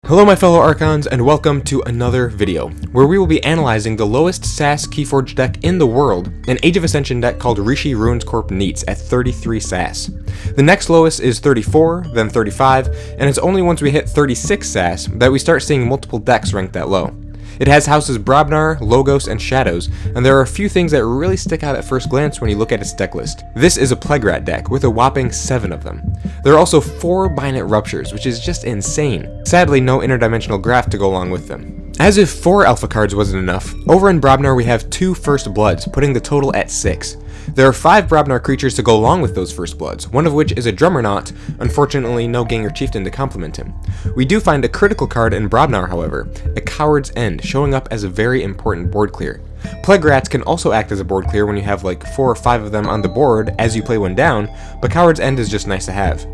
Hello my fellow Archons, and welcome to another video, where we will be analyzing the lowest SAS KeyForge deck in the world, an Age of Ascension deck called Rishi Ruinscorp Nietz at 33 SAS. The next lowest is 34, then 35, and it's only once we hit 36 SAS that we start seeing multiple decks ranked that low. It has houses Brobnar, Logos, and Shadows, and there are a few things that really stick out at first glance when you look at its deck list. This is a Plague Rat deck, with a whopping 7 of them. There are also 4 Binate Ruptures, which is just insane. Sadly, no interdimensional graph to go along with them. As if 4 alpha cards wasn't enough, over in Brobnar we have 2 First Bloods, putting the total at 6. There are 5 Brobnar creatures to go along with those First Bloods, one of which is a Drummernaut, unfortunately no Ganger Chieftain to complement him. We do find a critical card in Brobnar, however, a Coward's End, showing up as a very important board clear. Plague Rats can also act as a board clear when you have like 4 or 5 of them on the board as you play one down, but Coward's End is just nice to have.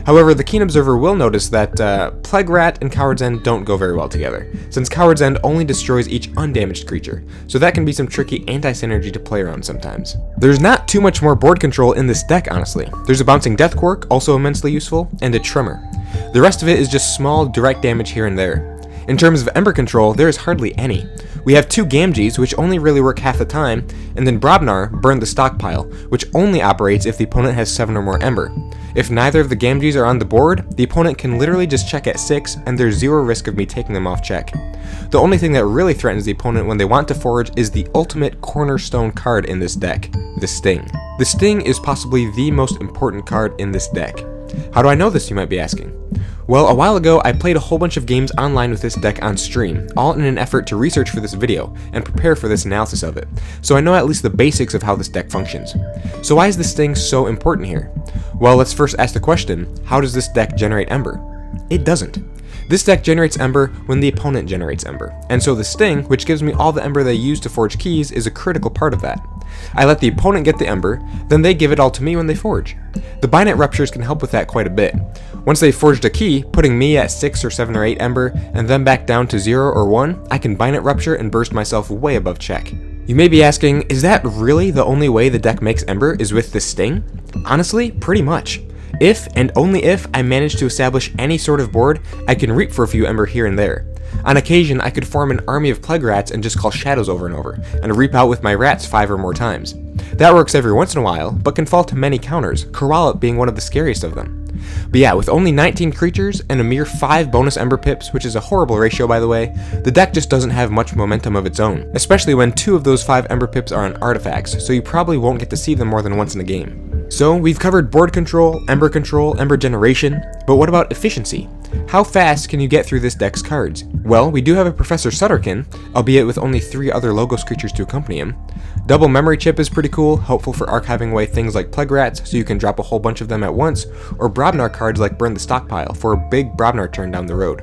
However, the keen observer will notice that Plague Rat and Coward's End don't go very well together, since Coward's End only destroys each undamaged creature, so that can be some tricky anti-synergy to play around sometimes. There's not too much more board control in this deck, honestly. There's a Bouncing Death Quirk, also immensely useful, and a Tremor. The rest of it is just small, direct damage here and there. In terms of Ember control, there is hardly any. We have 2 Gamgees, which only really work half the time, and then Brobnar, Burn the Stockpile, which only operates if the opponent has 7 or more Ember. If neither of the Gamgees are on the board, the opponent can literally just check at 6, and there's 0 risk of me taking them off check. The only thing that really threatens the opponent when they want to forge is the ultimate cornerstone card in this deck, the Sting. The Sting is possibly the most important card in this deck. How do I know this, you might be asking? Well, a while ago, I played a whole bunch of games online with this deck on stream, all in an effort to research for this video, and prepare for this analysis of it, so I know at least the basics of how this deck functions. So why is this thing so important here? Well, let's first ask the question, how does this deck generate Ember? It doesn't. This deck generates Ember when the opponent generates Ember, and so the Sting, which gives me all the Ember they use to forge keys, is a critical part of that. I let the opponent get the Ember, then they give it all to me when they forge. The Binate Ruptures can help with that quite a bit. Once they've forged a key, putting me at 6 or 7 or 8 Ember, and then back down to 0 or 1, I can Binate Rupture and burst myself way above check. You may be asking, is that really the only way the deck makes Ember is with the Sting? Honestly, pretty much. If, and only if, I manage to establish any sort of board, I can reap for a few Ember here and there. On occasion, I could form an army of Plague Rats and just call Shadows over and over, and reap out with my Rats 5 or more times. That works every once in a while, but can fall to many counters, Corrallop being one of the scariest of them. But yeah, with only 19 creatures and a mere 5 bonus Ember Pips, which is a horrible ratio by the way, the deck just doesn't have much momentum of its own, especially when 2 of those 5 Ember Pips are on artifacts, so you probably won't get to see them more than once in a game. So we've covered board control, Ember generation, but what about efficiency? How fast can you get through this deck's cards? Well, we do have a Professor Sutterkin, albeit with only 3 other Logos creatures to accompany him. Double Memory Chip is pretty cool, helpful for archiving away things like Plague Rats, so you can drop a whole bunch of them at once, or Brobnar cards like Burn the Stockpile for a big Brobnar turn down the road.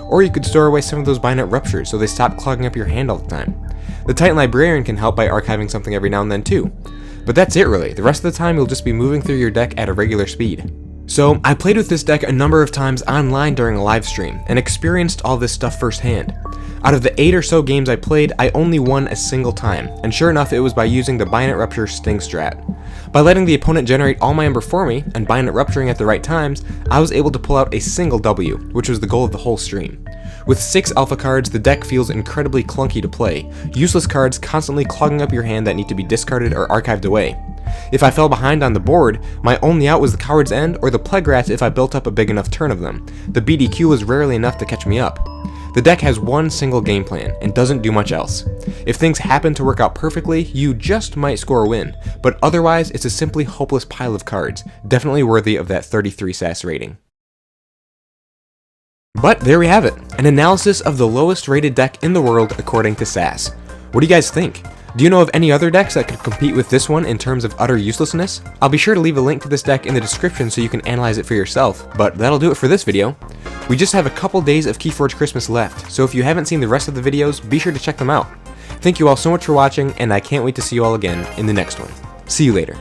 Or you could store away some of those Binate Ruptures so they stop clogging up your hand all the time. The Titan Librarian can help by archiving something every now and then too. But that's it really, the rest of the time you'll just be moving through your deck at a regular speed. So, I played with this deck a number of times online during a live stream, and experienced all this stuff firsthand. Out of the 8 or so games I played, I only won a single time, and sure enough it was by using the Binate Rupture Sting strat. By letting the opponent generate all my Ember for me, and Binate Rupturing at the right times, I was able to pull out a single W, which was the goal of the whole stream. With 6 alpha cards, the deck feels incredibly clunky to play, useless cards constantly clogging up your hand that need to be discarded or archived away. If I fell behind on the board, my only out was the Coward's End or the Plague Rats if I built up a big enough turn of them. The BDQ was rarely enough to catch me up. The deck has one single game plan and doesn't do much else. If things happen to work out perfectly, you just might score a win, but otherwise it's a simply hopeless pile of cards, definitely worthy of that 33 SAS rating. But there we have it, an analysis of the lowest rated deck in the world according to SAS. What do you guys think? Do you know of any other decks that could compete with this one in terms of utter uselessness? I'll be sure to leave a link to this deck in the description so you can analyze it for yourself, but that'll do it for this video. We just have a couple days of KeyForge Christmas left, so if you haven't seen the rest of the videos, be sure to check them out. Thank you all so much for watching, and I can't wait to see you all again in the next one. See you later.